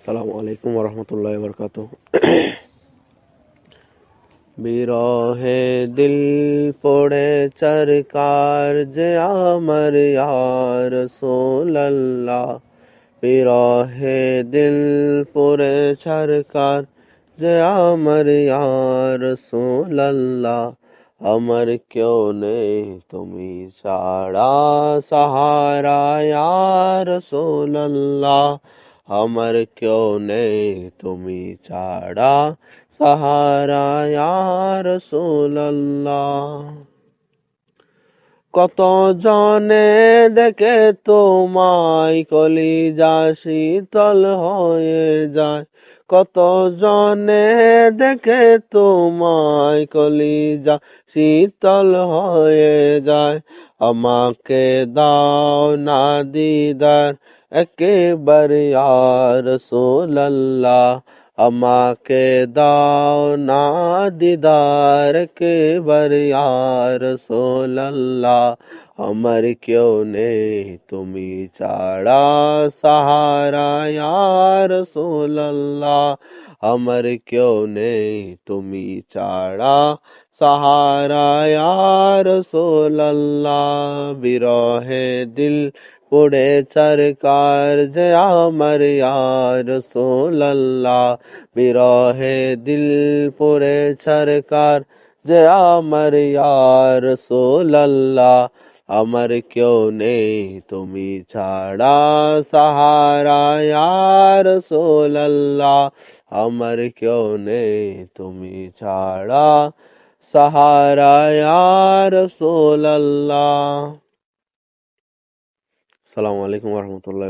আসসালামু আলাইকুম ওরহমতুল্লাহি ওয়াবারাকাতুহু। বিরহে দিল পড়ে চরকার যে আমার ইয়া রাসূলুল্লাহ। বিরহে দিল পড়ে চরকার যে আমার ইয়া রাসূলুল্লাহ। আমার কেউ নেই তুমি ছাড়া সাহারা ইয়া রাসূলুল্লাহ। আমার কেউ নেই তুমি ছাড়া সাহারা ইয়া রাসূলুল্লাহ। কত জনে দেখে তোমায় কলিজা শীতল হয়ে যায়। কত জনে দেখে তোমায় কলিজা শীতল হয়ে যায়। আমাকে দাও না দিদার একেবারে ইয়া রাসূলুল্লাহ। আমাকে দাও না দিদার একেবারে ইয়া রাসূলুল্লাহ। আমার কেউ নেই তুমি ছাড়া সাহারা ইয়া রাসূলুল্লাহ। আমার কেউ নেই তুমি ছাড়া সাহারা ইয়া রাসূলুল্লাহ। বিরহে দিল পড়ে চরকার যে আমার ইয়া রাসূলুল্লাহ। বিরহে দিল পড়ে চরকার যে আমার ইয়া রাসূলুল্লাহ। আমার কেউ নেই তুমি ছাড়া সাহারা ইয়া রাসূলুল্লাহ। আমার কেউ নেই তুমি ছাড়া সাহারা ইয়া রাসূলুল্লাহ। আসসালামু আলাইকুম ওয়া রাহমাতুল্লাহি।